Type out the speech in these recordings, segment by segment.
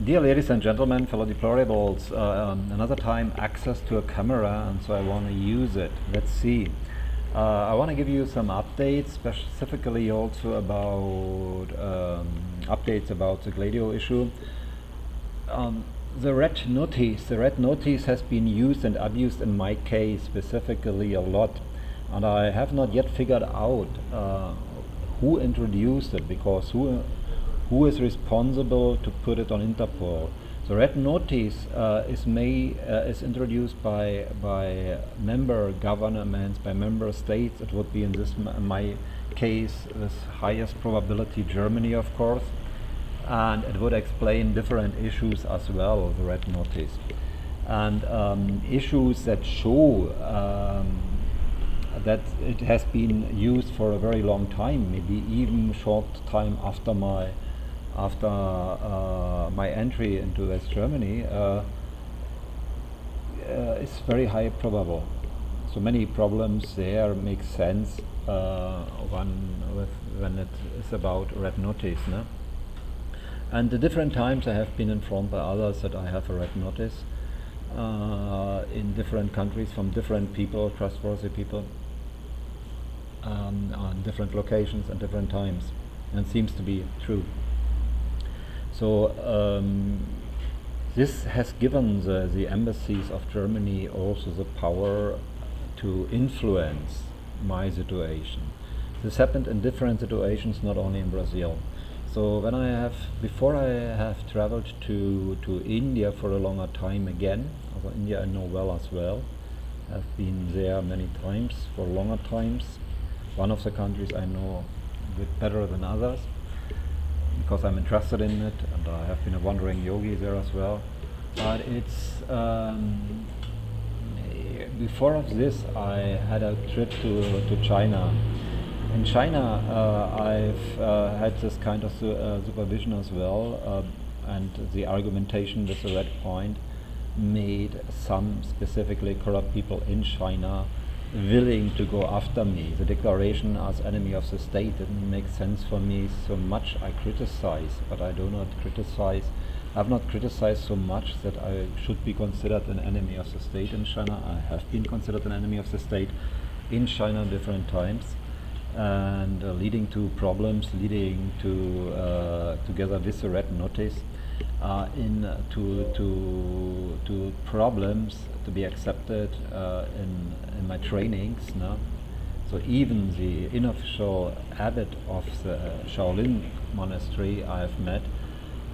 Dear ladies and gentlemen, fellow deplorables, another time access to a camera, and so I want to use it. Let's see. I want to give you some updates, specifically also about updates about the Gladio issue. The red notice has been used and abused in my case specifically a lot, and I have not yet figured out who introduced it, because who is responsible to put it on Interpol. The red notice is introduced by member governments, by member states. It would be in my case with highest probability Germany, of course, and it would explain different issues as well, the red notice, and issues that show that it has been used for a very long time, maybe even short time after my entry into West Germany, is very high probable. So many problems there make sense when it is about red notice. No? And the different times I have been informed by others that I have a red notice in different countries from different people, trustworthy people, on different locations and different times, and seems to be true. So this has given the embassies of Germany also the power to influence my situation. This happened in different situations, not only in Brazil. So before I have traveled to India for a longer time again, although India I know well as well, I've been there many times for longer times. One of the countries I know a bit better than others, because I'm interested in it, and I have been a wandering yogi there as well. But it's before of this, I had a trip to China. In China, I've had this kind of supervision as well, and the argumentation with the red point made some specifically corrupt people in China willing to go after me. The declaration as enemy of the state didn't make sense for me so much. I criticize, but I do not criticize. I have not criticized so much that I should be considered an enemy of the state in China. I have been considered an enemy of the state in China different times, and leading to problems, leading to together with the red notice, to problems to be accepted in my trainings. No? So even the unofficial abbot of the Shaolin monastery I have met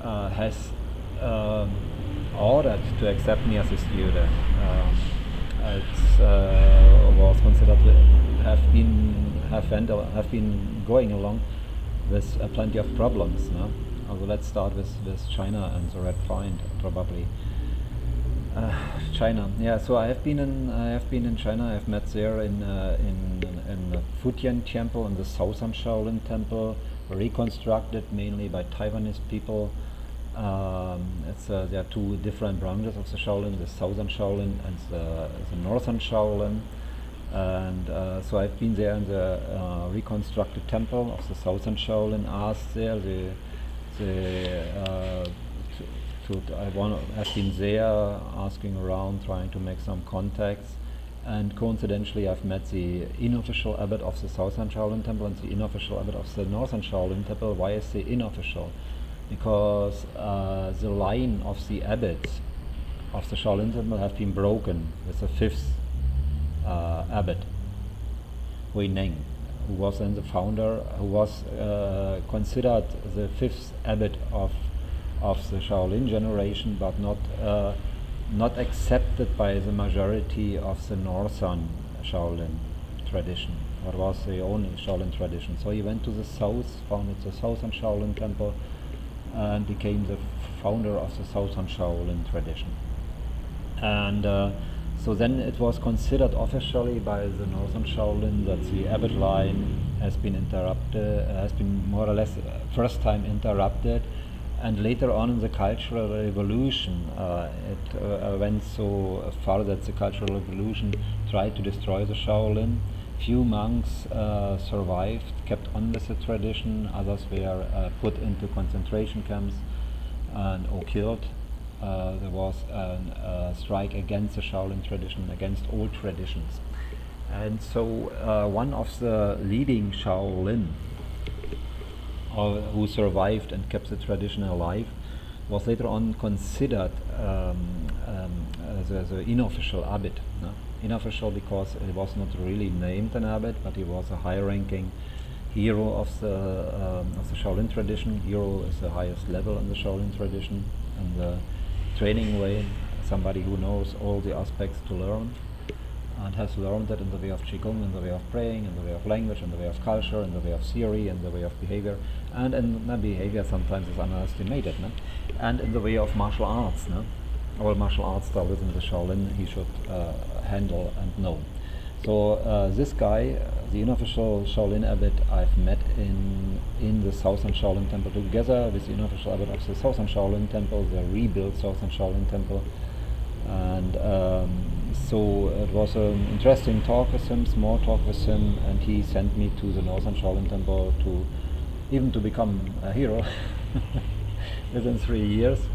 has ordered to accept me as a student. It was considered to have been going along with plenty of problems. No? Also, let's start with China and the red point, probably. China, yeah. So I have been in China. I've met there in the Futian Temple, in the Southern Shaolin Temple, reconstructed mainly by Taiwanese people. There are two different branches of the Shaolin: the Southern Shaolin and the Northern Shaolin. And so I've been there in the reconstructed temple of the Southern Shaolin. Asked there I've been there asking around, trying to make some contacts, and coincidentally I've met the unofficial abbot of the Southern Shaolin Temple and the unofficial abbot of the Northern Shaolin Temple. Why is the unofficial? Because the line of the abbots of the Shaolin Temple have been broken with the fifth abbot, Hui Neng, who was then the founder, who was considered the fifth abbot of the Shaolin generation, but not accepted by the majority of the Northern Shaolin tradition, or was the only Shaolin tradition. So he went to the south, founded the Southern Shaolin Temple, and became the founder of the Southern Shaolin tradition. And so then it was considered officially by the Northern Shaolin that the abbot line has been interrupted, has been more or less first time interrupted. And later on in the Cultural Revolution, it went so far that the Cultural Revolution tried to destroy the Shaolin. Few monks survived, kept on with the tradition. Others were put into concentration camps. and or killed. There was a strike against the Shaolin tradition, against old traditions. And so one of the leading Shaolin who survived and kept the tradition alive was later on considered as the unofficial abbot. No? Unofficial because he was not really named an abbot, but he was a high-ranking hero of the Shaolin tradition. Hero is the highest level in the Shaolin tradition, and the training way, somebody who knows all the aspects to learn, and has learned that in the way of Qigong, in the way of praying, in the way of language, in the way of culture, in the way of theory, in the way of behavior, and in behavior sometimes is underestimated, no? And in the way of martial arts. No? All martial arts style within the Shaolin he should handle and know. So this guy, the unofficial Shaolin abbot, I've met in the Southern Shaolin Temple together with the unofficial abbot of the Southern Shaolin Temple, the rebuilt Southern Shaolin Temple. And so it was an interesting talk with him, small talk with him, and he sent me to the Northern Shaolin Temple to become a hero within 3 years.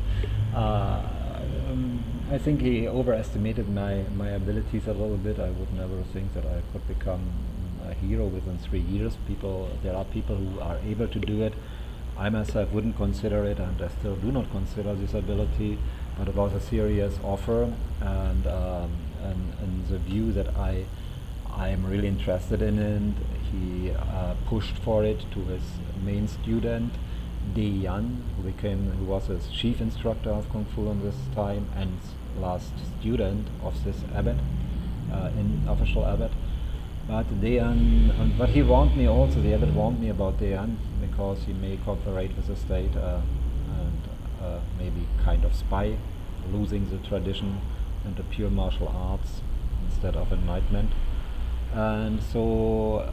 I think he overestimated my abilities a little bit. I would never think that I could become a hero within 3 years. There are people who are able to do it. I myself wouldn't consider it, and I still do not consider this ability. But it was a serious offer, and the view that I'm really interested in it. He pushed for it to his main student, De Yan, who was his chief instructor of Kung Fu in this time and last student of this abbot, official abbot. But but he warned me also. The abbot warned me about De Yan because he may cooperate with the state and maybe kind of spy, losing the tradition and the pure martial arts instead of enlightenment. And so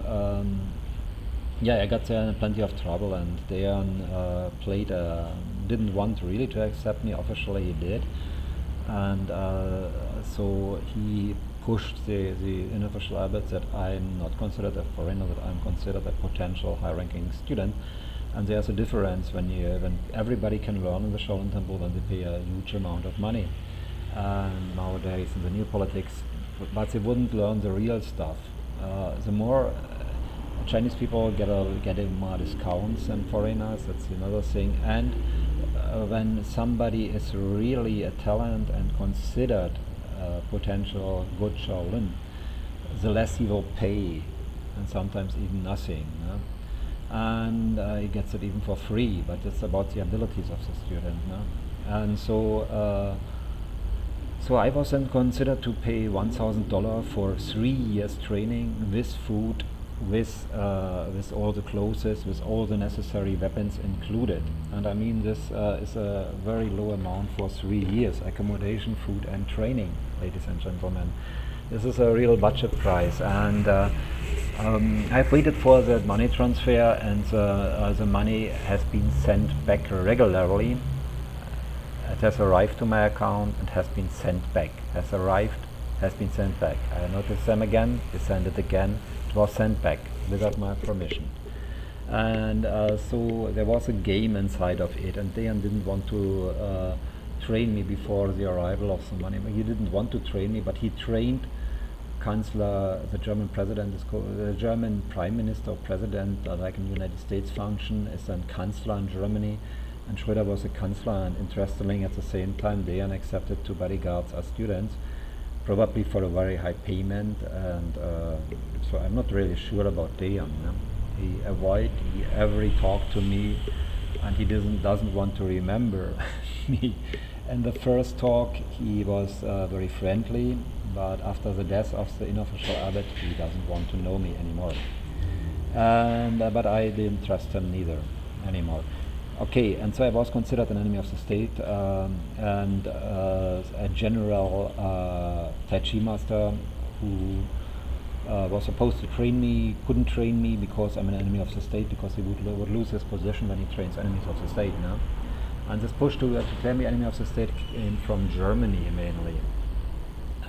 I got there in plenty of trouble, and Dejan didn't want really to accept me. Officially he did, and so he pushed the unofficial abbot that I'm not considered a foreigner, that I'm considered a potential high-ranking student. And there's a difference when everybody can learn in the Shaolin Temple when they pay a huge amount of money. And nowadays in the new politics, but they wouldn't learn the real stuff. The more Chinese people get more discounts than foreigners, that's another thing. And when somebody is really a talent and considered potential good Shaolin, the less he will pay, and sometimes even nothing. No? And he gets it even for free, but it's about the abilities of the student. No? And so I was then considered to pay $1,000 for 3 years training with food, with all the clothes, with all the necessary weapons included. And I mean, this is a very low amount for 3 years, accommodation, food and training, ladies and gentlemen. This is a real budget price, and I've waited for the money transfer, and the money has been sent back regularly. It has arrived to my account and has been sent back. Has arrived, has been sent back. I noticed them again, they sent it again. It was sent back without my permission. And so there was a game inside of it, and Dejan didn't want to train me before the arrival of the money. He didn't want to train me, but he trained Chancellor, the German president, the German prime minister or president, like in the United States function, is then Chancellor in Germany. And Schröder was a Chancellor, and interestingly at the same time Dejan accepted 2 bodyguards as students, probably for a very high payment, and so I'm not really sure about Dejan. No? He every talk to me, and he doesn't want to remember me. In the first talk he was very friendly, but after the death of the unofficial abbot he doesn't want to know me anymore. And but I didn't trust him neither anymore. Okay, and so I was considered an enemy of the state, and a general Tai Chi master who was supposed to train me, couldn't train me because I'm an enemy of the state, because he would lose his position when he trains enemies of the state. No? And this push to claim me enemy of the state came from Germany mainly.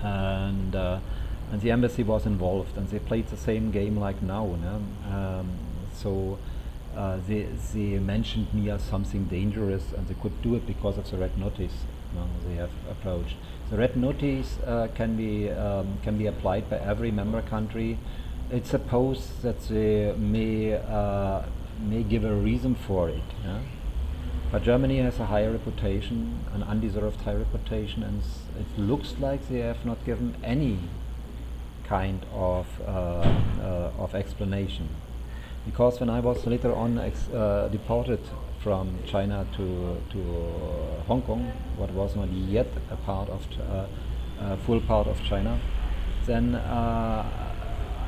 And the embassy was involved, and they played the same game like now. No? So they mentioned me as something dangerous, and they could do it because of the red notice they have approached. The red notice can be applied by every member country. It's supposed that they may give a reason for it. Yeah? But Germany has a high reputation, an undeserved high reputation, and it looks like they have not given any kind of explanation. Because when I was later on deported from China to Hong Kong, what was not yet a part of full part of China, then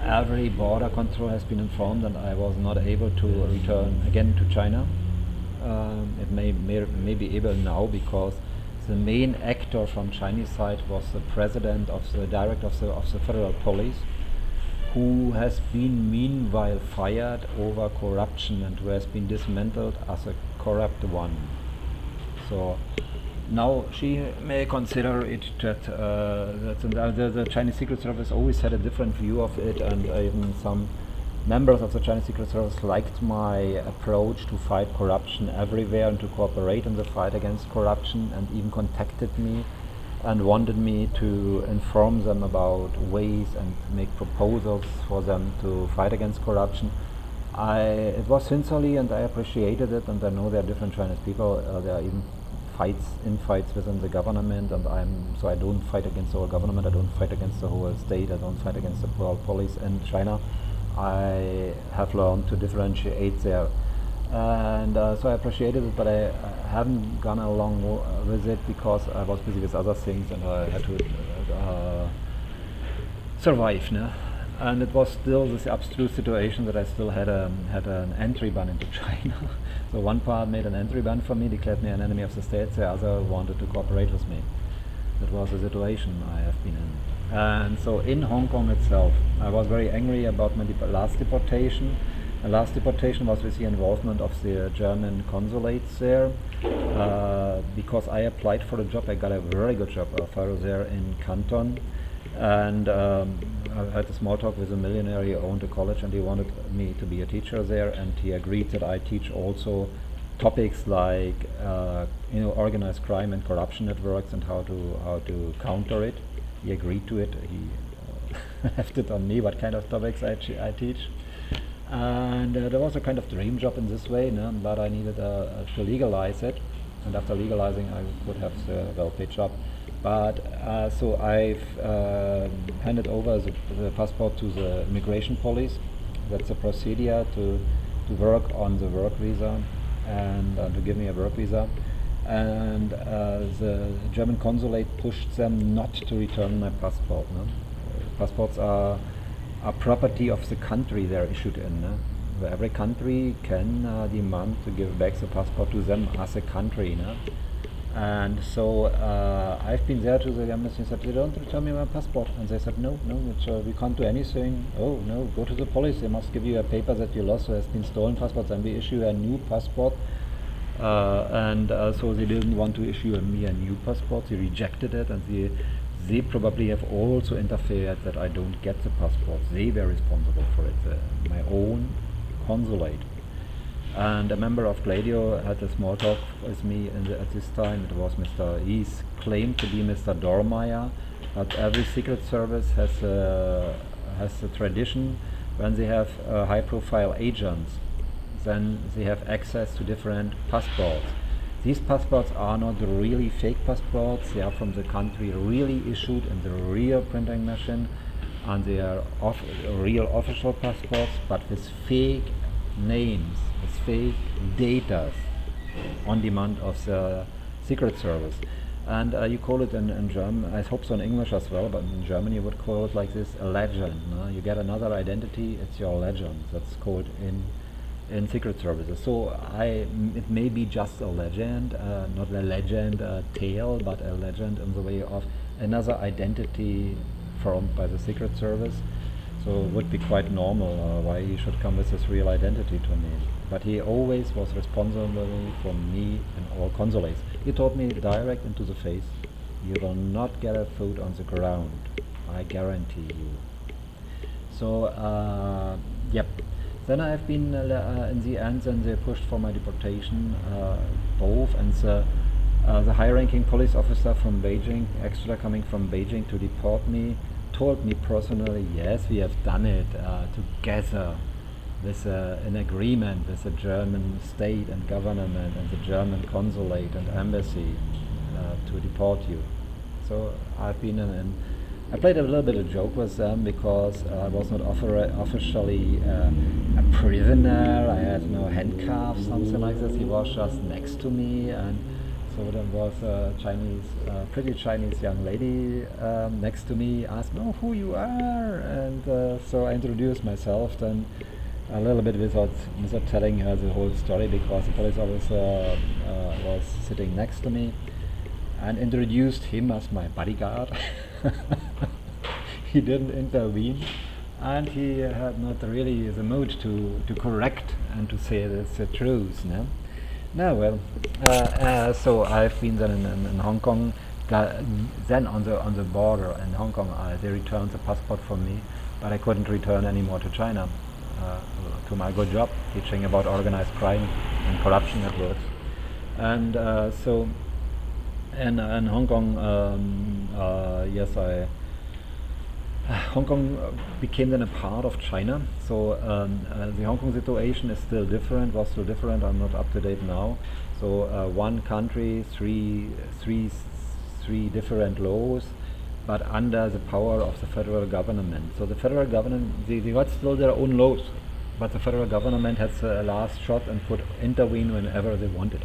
every border control has been informed, and I was not able to return again to China. It may be able now, because the main actor from Chinese side was the president of the director of the federal police, who has been meanwhile fired over corruption and who has been dismantled as a corrupt one. So now she may consider it that the Chinese Secret Service always had a different view of it, and even some members of the Chinese Secret Service liked my approach to fight corruption everywhere and to cooperate in the fight against corruption, and even contacted me and wanted me to inform them about ways and make proposals for them to fight against corruption. It was sincerely, and I appreciated it, and I know there are different Chinese people. There are even fights within the government, and I don't fight against the whole government. I don't fight against the whole state. I don't fight against the police in China. I have learned to differentiate there, and so I appreciated it, but I haven't gone along with it because I was busy with other things, and I had to survive. No? And it was still this abstruse situation that I still had an entry ban into China. So one part made an entry ban for me, declared me an enemy of the state. The other wanted to cooperate with me. That was the situation I have been in. And so in Hong Kong itself, I was very angry about my last deportation. The last deportation was with the involvement of the German consulates there, because I applied for a job. I got a very good job offer there in Canton, and I had a small talk with a millionaire. He owned a college, and he wanted me to be a teacher there, and he agreed that I teach also topics like organized crime and corruption networks and how to counter it. He agreed to it. He left it on me what kind of topics I teach. And there was a kind of dream job in this way, no? But I needed to legalize it. And after legalizing, I would have the well-paid job. But so I've handed over the passport to the immigration police. That's a procedure to work on the work visa and to give me a work visa. And the German consulate pushed them not to return my passport. No? Passports are property of the country they're issued in. No? So every country can demand to give back the passport to them as a country. No? And so I've been there to the embassy and said, they don't return me my passport. And they said, no, we can't do anything. Oh, no, go to the police. They must give you a paper that you lost, so has been stolen passport, then we issue a new passport. So they didn't want to issue me a new passport. They rejected it, and they probably have also interfered that I don't get the passport. They were responsible for it, my own consulate. And a member of Gladio had a small talk with me at this time. It was he's claimed to be Mr. Dormeyer, but every secret service has a tradition when they have high-profile agents, then they have access to different passports. These passports are not really fake passports. They are from the country really issued in the real printing machine, and they are real official passports, but with fake names, with fake data on demand of the Secret Service. And you call it in German, I hope so in English as well, but in German you would call it like this, a legend. No? You get another identity, it's your legend. That's called in Secret Services. So it may be just a legend, not a legend tale, but a legend in the way of another identity formed by the Secret Service. So it would be quite normal why he should come with his real identity to me. But he always was responsible for me in all consulates. He told me direct into the face, you will not get a foot on the ground, I guarantee you. So, yep. Then I've been in the end. Then they pushed for my deportation, both, and the high-ranking police officer from Beijing, extra coming from Beijing to deport me, told me personally, yes, we have done it together with an agreement with the German state and government and the German consulate and embassy to deport you. So I've been I played a little bit of joke with them because I was not officially a prisoner. I had no handcuffs, something like this. He was just next to me, and so there was a pretty Chinese young lady next to me, asked me, "Oh, who you are?" And so I introduced myself, then a little bit without telling her the whole story, because the police officer was sitting next to me, and introduced him as my bodyguard. He didn't intervene, and he had not really the mood to correct and to say that's the truth. No? No, well, so I've been then in Hong Kong. Then on the border in Hong Kong, they returned the passport for me, but I couldn't return anymore to China, to my good job teaching about organized crime and corruption networks. And so in Hong Kong, Hong Kong became then a part of China. So the Hong Kong situation is still different, was still different. I'm not up to date now. So one country, three different laws, but under the power of the federal government. So the federal government, they got still their own laws, but the federal government had the last shot and could intervene whenever they wanted.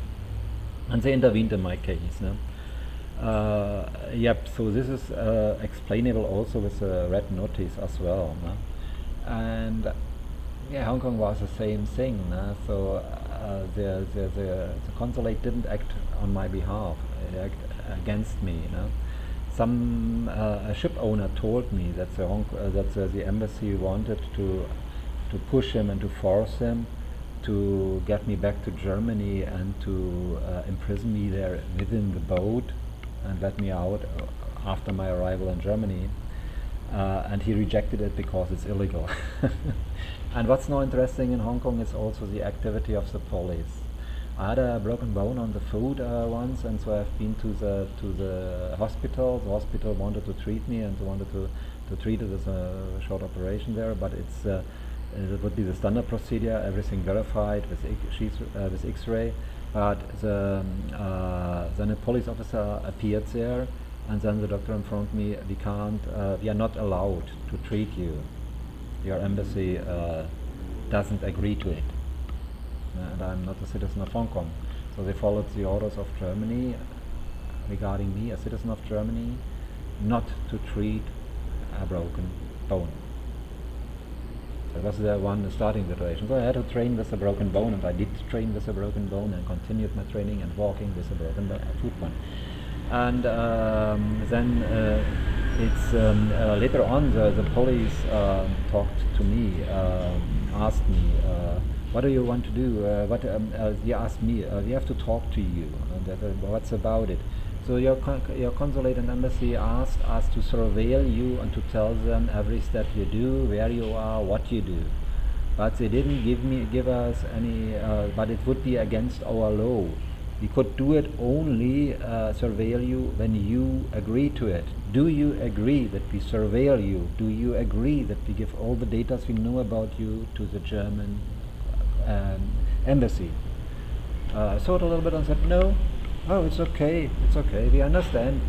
And they intervened in my case. No? Yep, so this is explainable also with the red notice as well. No? And yeah, Hong Kong was the same thing. No? So the consulate didn't act on my behalf, it acted against me. No? Some a ship owner told me that the embassy wanted to push him and to force him to get me back to Germany and to imprison me there within the boat and let me out after my arrival in Germany. And he rejected it because it's illegal. And what's now interesting in Hong Kong is also the activity of the police. I had a broken bone on the foot once, and so I've been to the hospital. The hospital wanted to treat me, and they wanted to treat it as a short operation there, but it would be the standard procedure, everything verified with X-ray. But then a police officer appeared there, and then the doctor informed me, we are not allowed to treat you. Your embassy doesn't agree to it. And I'm not a citizen of Hong Kong. So they followed the orders of Germany regarding me, a citizen of Germany, not to treat a broken bone. That was the starting situation. So I had to train with a broken bone, and I did train with a broken bone and continued my training and walking with a broken foot one. And then it's later on the police talked to me, asked me, what do you want to do? They asked me, we have to talk to you. And what's about it? So your consulate and embassy asked us to surveil you and to tell them every step you do, where you are, what you do. But they didn't give us any, but it would be against our law. We could do it only, surveil you, when you agree to it. Do you agree that we surveil you? Do you agree that we give all the data we know about you to the German embassy? I thought a little bit and said, no. Oh, it's okay, we understand.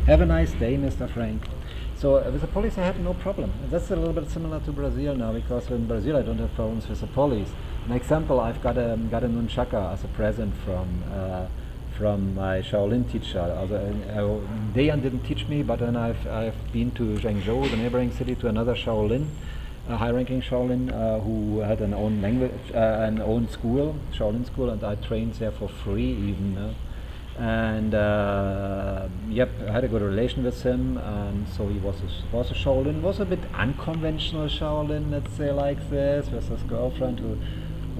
Have a nice day, Mr. Frank. So with the police I had no problem. And that's a little bit similar to Brazil now, because in Brazil I don't have problems with the police. An example, I've got a nunchaka as a present from my Shaolin teacher. Dayan didn't teach me, but then I've been to Zhengzhou, the neighboring city, to another Shaolin, a high-ranking Shaolin who had an own language, an own school, Shaolin school, and I trained there for free even. And yep, I had a good relation with him, and so he was a Shaolin, was a bit unconventional Shaolin, let's say like this, with his girlfriend who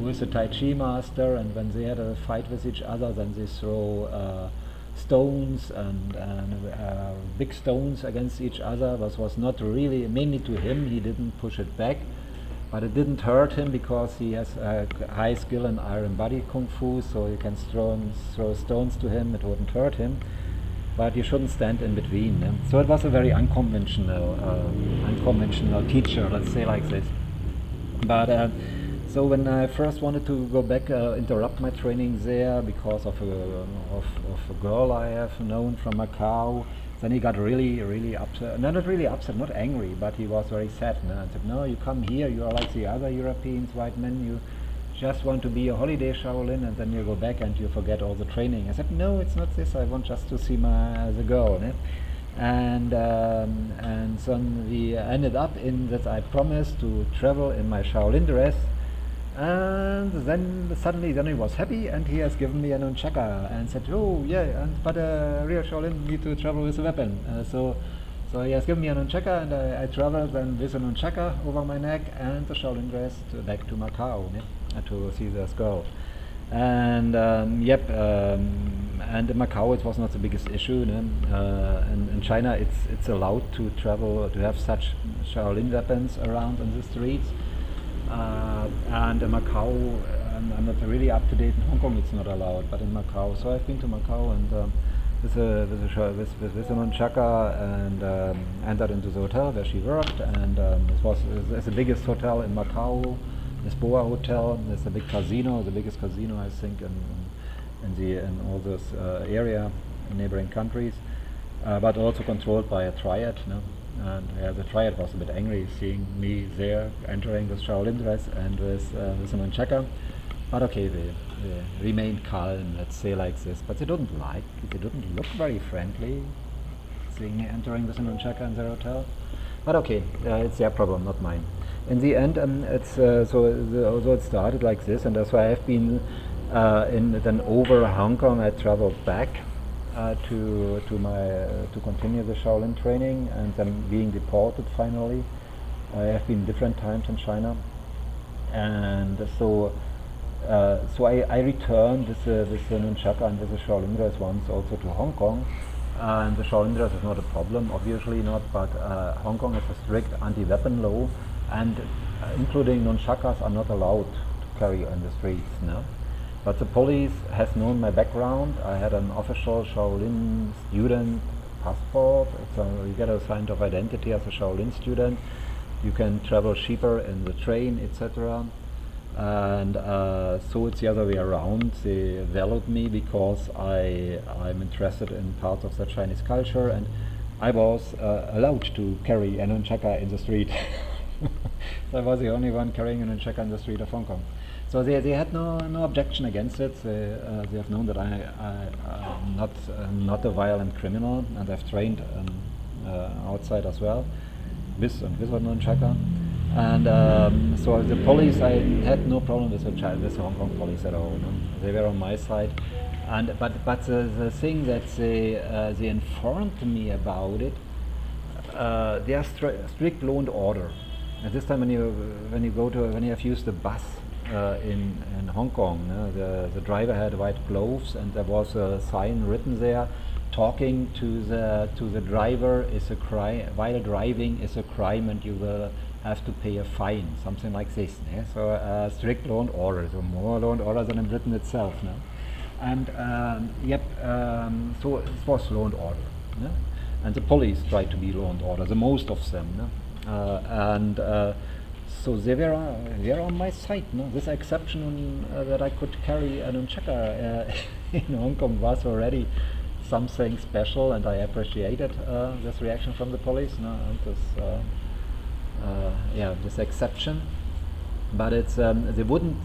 is a Tai Chi master, and when they had a fight with each other, then they throw stones and big stones against each other. This was not really, mainly to him, he didn't push it back. But it didn't hurt him because he has high skill in iron body kung fu, so you can throw stones to him, it wouldn't hurt him. But you shouldn't stand in between. So it was a very unconventional teacher, let's say like this. But so when I first wanted to go back, interrupt my training there because of a girl I have known from Macau, then he got really upset. No, not really upset, not angry, but he was very sad. No? And said, no, you come here, you are like the other Europeans, white men, you just want to be a holiday Shaolin, and then you go back and you forget all the training. I said, no, it's not this, I want just to see the girl. No? And so we ended up in that I promised to travel in my Shaolin dress. And then suddenly he was happy and he has given me a nunchaka and said, oh yeah, but a real Shaolin need to travel with a weapon. So he has given me a nunchaka and I traveled then with a nunchaka over my neck and the Shaolin dress back to Macau to see this girl. And and in Macau it was not the biggest issue. In China it's allowed to travel, to have such Shaolin weapons around in the streets. And in Macau, I'm not really up to date. In Hong Kong, it's not allowed, but in Macau. So I've been to Macau and with a nunchaka and entered into the hotel where she worked. And it's the biggest hotel in Macau. This Boa Hotel. There's a big casino, the biggest casino I think in all this area, in neighboring countries, but also controlled by a triad. No? And the triad was a bit angry seeing me there entering with Shaolin dress and with a nunchaka. But okay, they remained calm, let's say like this. But they didn't look very friendly seeing me entering with a nunchaka in their hotel. But okay, it's their problem, not mine. In the end, although it started like this, and that's why I've been then over Hong Kong. I traveled back to continue the Shaolin training, and then being deported finally. I have been different times in China, and so I returned with the nunchaka and with the Shaolin dress once also to Hong Kong. And the Shaolin dress is not a problem, obviously not, but Hong Kong has a strict anti-weapon law, and including nunchakas are not allowed to carry on the streets. No? But the police has known my background. I had an official Shaolin student passport. You get a sign of identity as a Shaolin student. You can travel cheaper in the train, etc. And so it's the other way around. They valued me because I'm interested in parts of the Chinese culture, and I was allowed to carry a nunchaka in the street. So I was the only one carrying a nunchaka in the street of Hong Kong. So they had no objection against it. They have known that I'm not a violent criminal, and I've trained outside as well, with a nunchaka. And so the police, I had no problem with the Hong Kong police at all. No? They were on my side. But the thing that they informed me about it, they are strict law and order. At this time, when you have used the bus in Hong Kong, the driver had white gloves, and there was a sign written there, talking to the driver is a crime. While driving is a crime, and you will have to pay a fine, something like this. Yeah? So strict law and order, so more law and order than in Britain itself. No? And so it was law and order. No? And the police tried to be law and order, the most of them. No? So they were on my side. No? This exception that I could carry a nunchaka in Hong Kong was already something special, and I appreciated this reaction from the police. No? And this exception. But it's they wouldn't.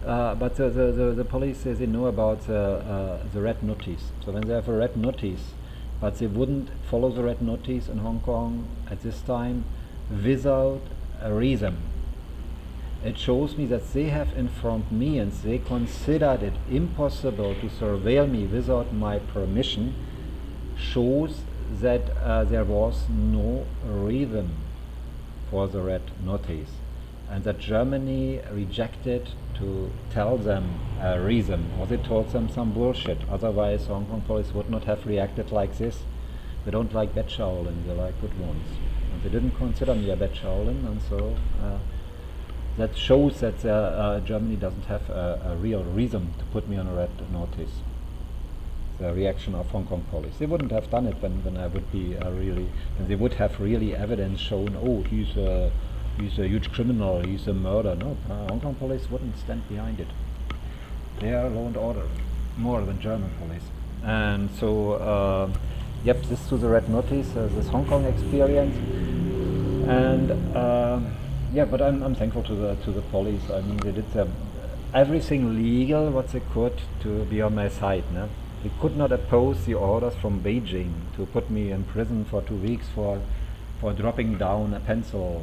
But the police says they know about the red notice. So when they have a red notice, but they wouldn't follow the red notice in Hong Kong at this time without a reason. It shows me that they have informed me, and they considered it impossible to surveil me without my permission. Shows that there was no reason for the red notice, and that Germany rejected to tell them a reason, or they told them some bullshit. Otherwise, Hong Kong police would not have reacted like this. They don't like bad Shaolin, they like good ones. And they didn't consider me a bad Shaolin, and so that shows that Germany doesn't have a real reason to put me on a red notice. The reaction of Hong Kong police. They wouldn't have done it when I would be they would have really evidence shown, oh, he's a huge criminal, he's a murderer. No, Hong Kong police wouldn't stand behind it. They are law and order, more than German police. And so, yep, this to the red notice, this Hong Kong experience. And yeah, but I'm thankful to the police. I mean, they did everything legal what they could to be on my side. No? They could not oppose the orders from Beijing to put me in prison for 2 weeks for dropping down a pen. So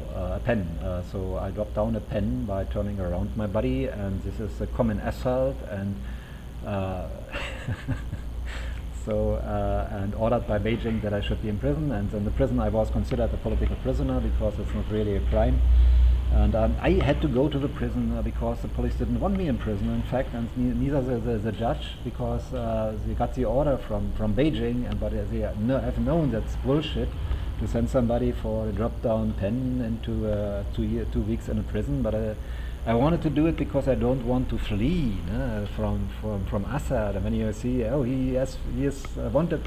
I dropped down a pen by turning around my body, and this is a common assault, and and ordered by Beijing that I should be in prison. And in the prison I was considered a political prisoner because it's not really a crime. And I had to go to the prison because the police didn't want me in prison, in fact, and neither the judge, because they got the order from Beijing, but they have known that's bullshit to send somebody for a drop-down pen into 2 weeks in a prison. But I wanted to do it because I don't want to flee from Assad. And when you see, oh, he is wanted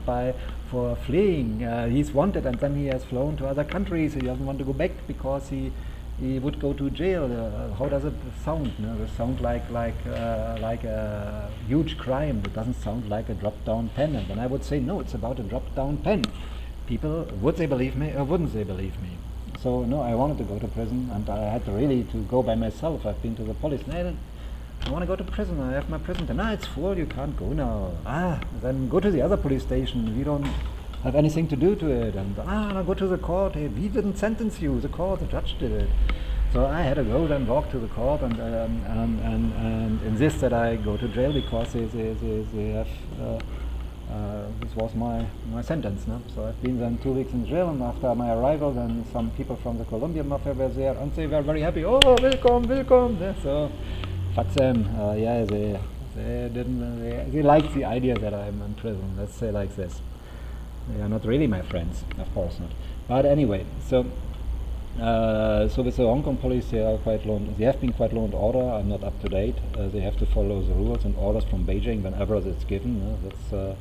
for fleeing, he's wanted, and then he has flown to other countries. He doesn't want to go back because he would go to jail. How does it sound? No? It sounds like a huge crime. It doesn't sound like a drop-down pen. And then I would say, no, it's about a drop-down pen. People, would they believe me or wouldn't they believe me? So no, I wanted to go to prison, and I had to really to go by myself. I've been to the police. No, I want to go to prison. I have my prison. No, it's full. You can't go now. Then go to the other police station. We don't have anything to do to it. And no, go to the court. Hey, we didn't sentence you. The court, the judge did it. So I had to go then walk to the court and insist that I go to jail because they have. This was my sentence. No? So I've been then 2 weeks in jail, and after my arrival, then some people from the Colombian mafia were there, and they were very happy. Oh, welcome. Yeah, so fuck them. Yeah, they didn't. They liked the idea that I'm in prison. Let's say like this. They are not really my friends, of course not. But anyway, so with the Hong Kong police, they have been quite law and order. I'm not up to date. They have to follow the rules and orders from Beijing whenever it's given. That's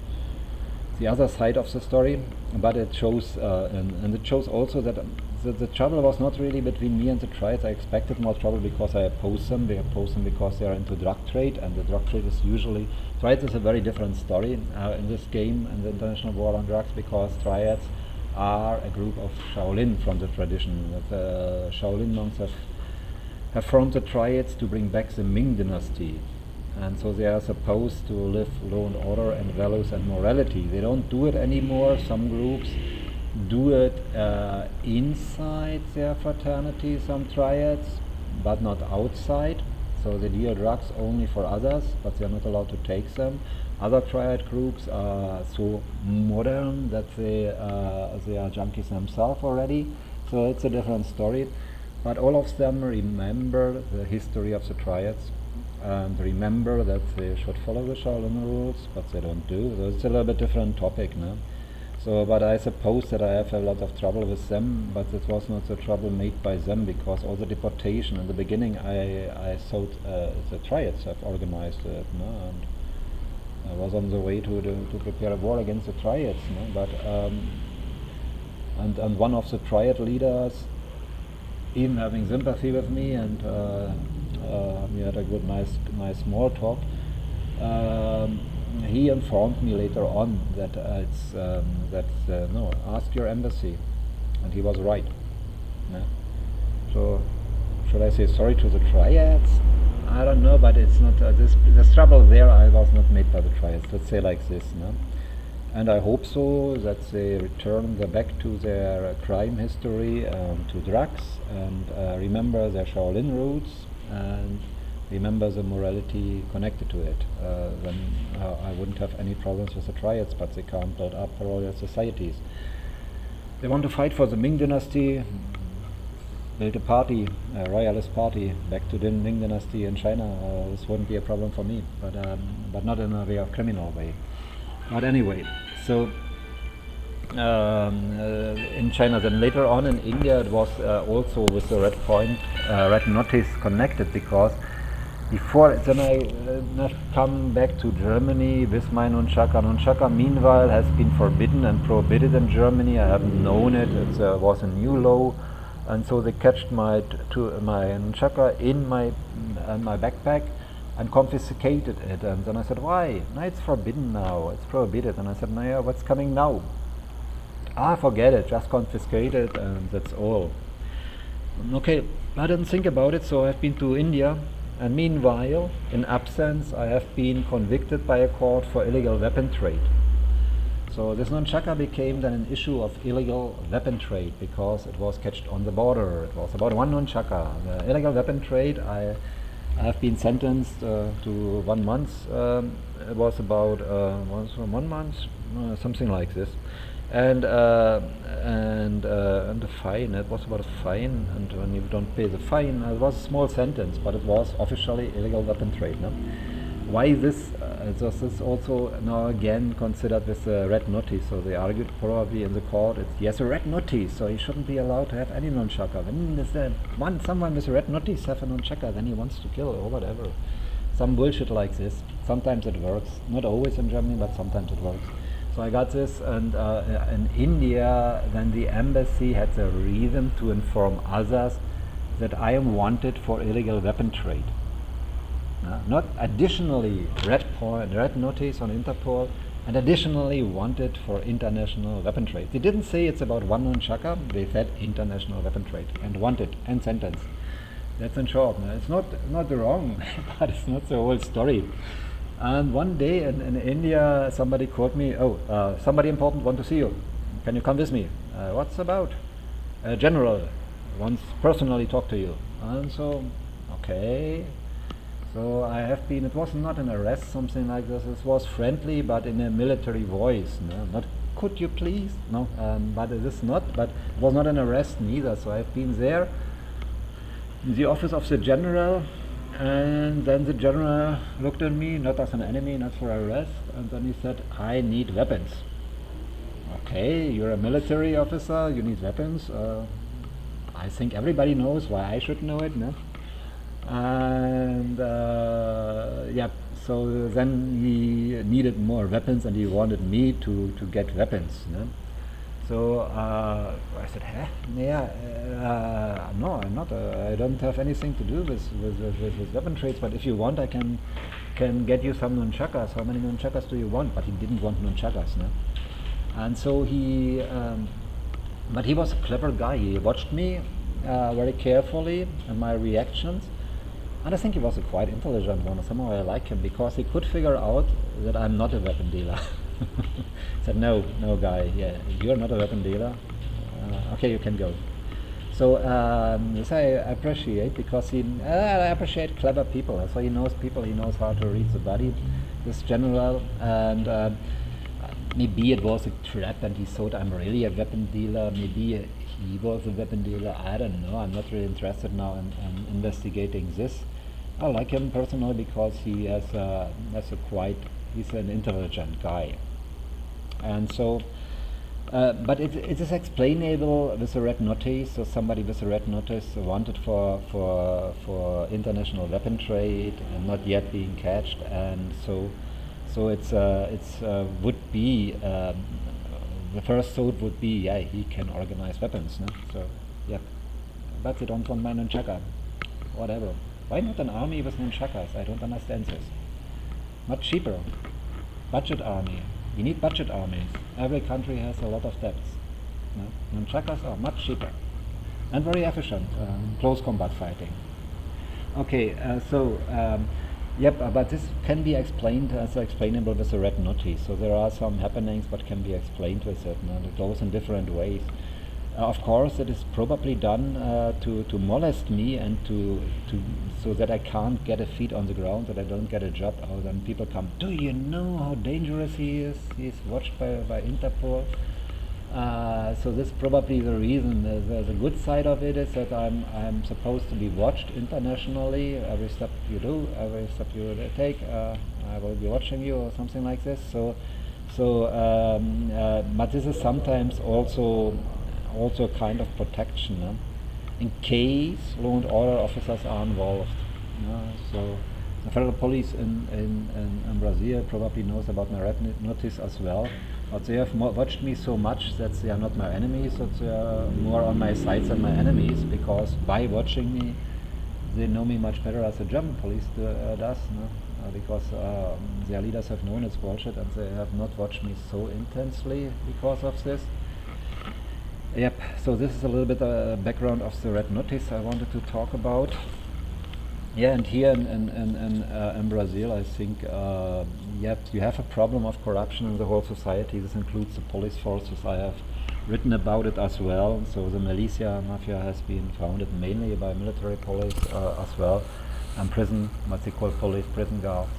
the other side of the story. But it shows, and it shows also that the trouble was not really between me and the triads. I expected more trouble because I oppose them. They oppose them because they are into drug trade, and the drug trade is usually triads is a very different story in this game in the international war on drugs, because triads are a group of Shaolin from the tradition. The Shaolin monks have formed the triads to bring back the Ming dynasty, and so they are supposed to live law and order and values and morality. They don't do it anymore. Some groups do it inside their fraternity, some triads, but not outside. So they deal drugs only for others, but they are not allowed to take them. Other triad groups are so modern that they are junkies themselves already. So it's a different story. But all of them remember the history of the triads and remember that they should follow the Shaolin rules, but they don't do. So it's a little bit different topic now. So, but I suppose that I have a lot of trouble with them, but it was not the trouble made by them, because all the deportation in the beginning I thought the triads have organized it, no? And I was on the way to prepare a war against the triads, no? But and one of the triad leaders, even having sympathy with me, and we had a good nice small talk. He informed me later on that no, ask your embassy, and he was right. Yeah. So should I say sorry to the triads? I don't know, but it's not this trouble there. I was not made by the triads. Let's say like this, no? And I hope so that they return back to their crime history, to drugs, and remember their Shaolin roots and remember the morality connected to it. Then I wouldn't have any problems with the triads, but they can't build up royal societies. They want to fight for the Ming dynasty, build a party, a royalist party, back to the Ming dynasty in China. This wouldn't be a problem for me, but not in a real criminal way. But anyway, so in China. Then later on in India, it was also with the red point, red notice connected, because before then I come back to Germany with my nunchaka. Nunchaka, meanwhile, has been forbidden and prohibited in Germany. I haven't known it. It was a new law, and so they catched my nunchaka in my backpack and confiscated it. And then I said, why? No, it's forbidden now. It's prohibited. And I said, no, yeah, what's coming now? Forget it. Just confiscate it, and that's all. Okay, I didn't think about it, so I've been to India. And meanwhile, in absence, I have been convicted by a court for illegal weapon trade. So this nunchaka became then an issue of illegal weapon trade because it was catched on the border. It was about one nunchaka. The illegal weapon trade, I have been sentenced to 1 month. It was about 1 month, something like this. And the fine, it was about a fine, and when you don't pay the fine, it was a small sentence, but it was officially illegal weapon trade. No? Why this? This is also now again considered with a red notice. So they argued probably in the court, yes, a red notice, so he shouldn't be allowed to have any nunchaka. When someone with a red notice have a nunchaka, then he wants to kill or whatever. Some bullshit like this. Sometimes it works, not always in Germany, but sometimes it works. So I got this, and in India, then the embassy had the reason to inform others that I am wanted for illegal weapon trade. Not additionally red notice on Interpol, and additionally wanted for international weapon trade. They didn't say it's about one nunchaka, they said international weapon trade, and wanted, and sentence. That's in short. It's not wrong, but it's not the whole story. And one day in India, somebody called me, somebody important want to see you. Can you come with me? What's about? A general wants personally talk to you. And so, okay. So I have been, it was not an arrest, something like this. It was friendly, but in a military voice. No? Not, could you please? No, but it is not, but it was not an arrest neither. So I've been there in the office of the general. And then the general looked at me, not as an enemy, not for arrest, and then he said, I need weapons. Okay, you're a military officer, you need weapons. I think everybody knows why I should know it, no? And so then he needed more weapons and he wanted me to get weapons. No? So I said, no, I'm not. I don't have anything to do with weapon trades. But if you want, I can get you some nunchakas. How many nunchakas do you want? But he didn't want nunchakas, no. And so but he was a clever guy. He watched me very carefully and my reactions, and I think he was a quite intelligent one. Somehow I like him because he could figure out that I'm not a weapon dealer. Said, no guy, yeah, you're not a weapon dealer. Okay, you can go. So this I appreciate because I appreciate clever people. So he knows people, he knows how to read the body, this general, and maybe it was a trap and he thought I'm really a weapon dealer. Maybe he was a weapon dealer. I don't know. I'm not really interested now in investigating this. I like him personally because he he's an intelligent guy. And so, but it is explainable with a red notice. So somebody with a red notice wanted for international weapon trade and not yet being catched, and so it's would be the first thought would be, yeah, he can organize weapons, no? So yeah, but they don't want my nunchaka, whatever. Why not an army with nunchakas? I don't understand this. Much cheaper, budget army. You need budget armies. Every country has a lot of debts. No? Nunchakas are much cheaper and very efficient, close combat fighting. Okay, but this can be explained as explainable with a red notice. So there are some happenings but can be explained with it. No? It goes in different ways. Of course, it is probably done to molest me and so that I can't get a feet on the ground, that I don't get a job. Or then people come, do you know how dangerous he is? He's watched by Interpol. So this is probably the reason. The good side of it is that I'm supposed to be watched internationally. Every step you do, every step you take, I will be watching you or something like this. So So, but this is sometimes also a kind of protection, no? In case law and order officers are involved. So the federal police in Brazil probably knows about my red notice as well, but they have watched me so much that they are not my enemies, that they are more on my side than my enemies, because by watching me, they know me much better as the German police does, no? Because their leaders have known it's bullshit and they have not watched me so intensely because of this. Yep, so this is a little bit background of the red notice I wanted to talk about. Yeah, and here in Brazil, I think you have a problem of corruption in the whole society. This includes the police forces. I have written about it as well. So the militia mafia has been founded mainly by military police as well, and prison, what they call police prison guards.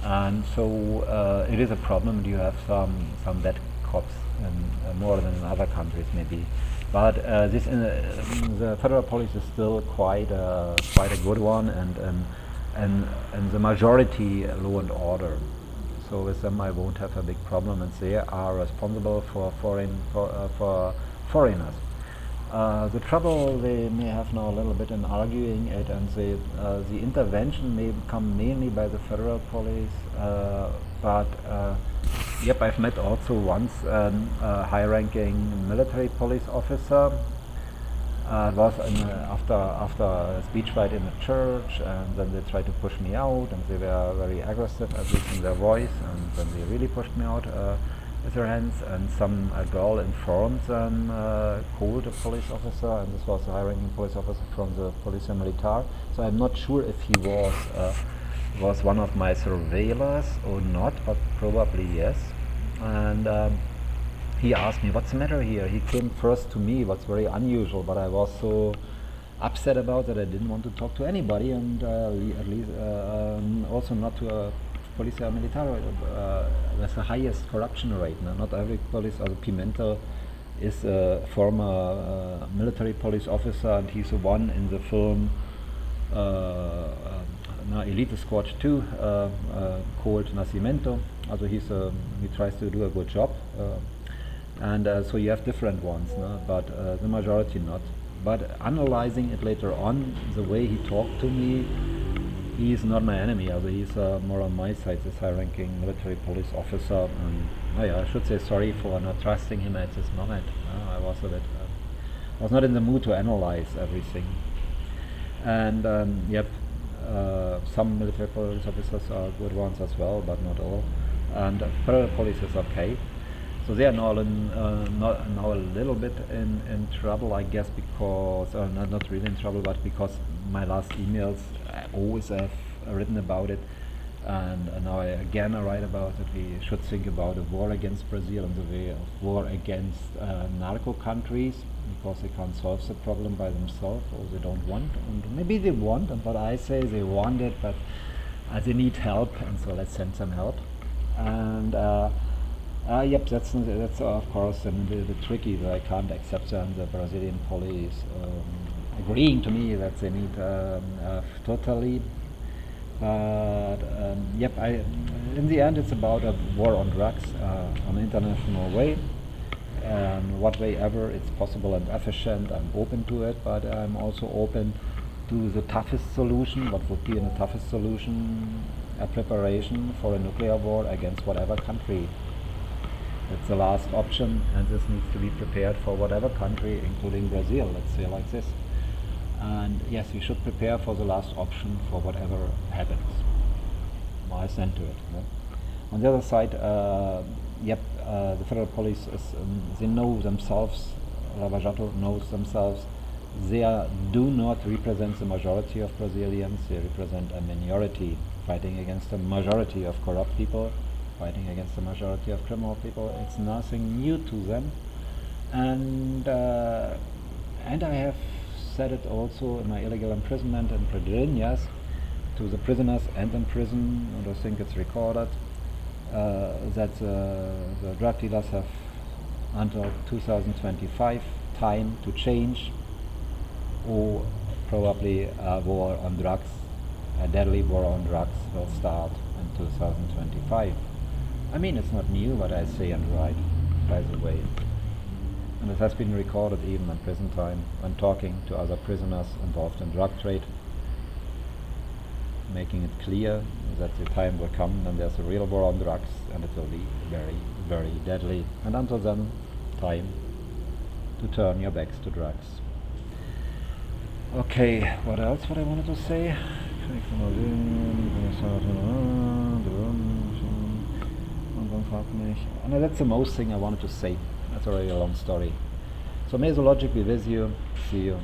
And so it is a problem. You have some bad cops, more than in other countries maybe. But this the federal police is still quite a good one, and the majority law and order. So with them I won't have a big problem, and they are responsible for foreigners. The trouble they may have now a little bit in arguing it, and the intervention may come mainly by the federal police, but yep, I've met also once a high-ranking military police officer. It was after a speech fight in a church, and then they tried to push me out, and they were very aggressive, at least in their voice, and then they really pushed me out with their hands, and some girl informed them, called a police officer, and this was a high-ranking police officer from the Polícia Militar. So I'm not sure if he was one of my surveillors or not, but probably yes. And he asked me, what's the matter here? He came first to me, what's very unusual, but I was so upset about that I didn't want to talk to anybody, and at least also not to a Polícia Militar. That's the highest corruption rate. No? Not every police, Pimenta is a former military police officer, and he's the one in the film Elite Squad 2 called Nascimento. Also he tries to do a good job, and so you have different ones, no? But the majority not. But analyzing it later on, the way he talked to me, he is not my enemy. Also he's more on my side, this high-ranking military police officer. And I should say sorry for not trusting him at this moment. I was not in the mood to analyze everything. And yep. Some military police officers are good ones as well, but not all. And federal police is okay. So they are now a little bit in trouble, I guess, because not really in trouble, but because my last emails I always have written about it, and now I write about it. We should think about a war against Brazil and the way of war against narco countries, because they can't solve the problem by themselves, or they don't want, and maybe they want, and what I say they want it, but they need help, and so let's send some help. And yep, that's of course a little bit tricky, that I can't accept the Brazilian police agreeing to me that they need totally. But yep, in the end it's about a war on drugs on an international way. What way ever it's possible and efficient, I'm open to it, but I'm also open to the toughest solution. What would be in the toughest solution? A preparation for a nuclear war against whatever country. That's the last option, and this needs to be prepared for whatever country, including Brazil, let's say like this. And yes, we should prepare for the last option for whatever happens. I stand to it. No? On the other side, yep, the federal police they know themselves, Lava Jato knows themselves, they do not represent the majority of Brazilians, they represent a minority fighting against a majority of corrupt people, fighting against the majority of criminal people. It's nothing new to them. And I have said it also in my illegal imprisonment in Pedrinhas to the prisoners and in prison, and I think it's recorded, that the drug dealers have until 2025 time to change, or probably a war on drugs, a deadly war on drugs will start in 2025. I mean, it's not new what I say and write, by the way. And it has been recorded even in prison time when talking to other prisoners involved in drug trade, making it clear that the time will come when there's a real war on drugs and it will be very, very deadly. And until then, time to turn your backs to drugs. Okay, what else what I wanted to say? And that's the most thing I wanted to say. That's already a long story. So may the logic be with you. See you.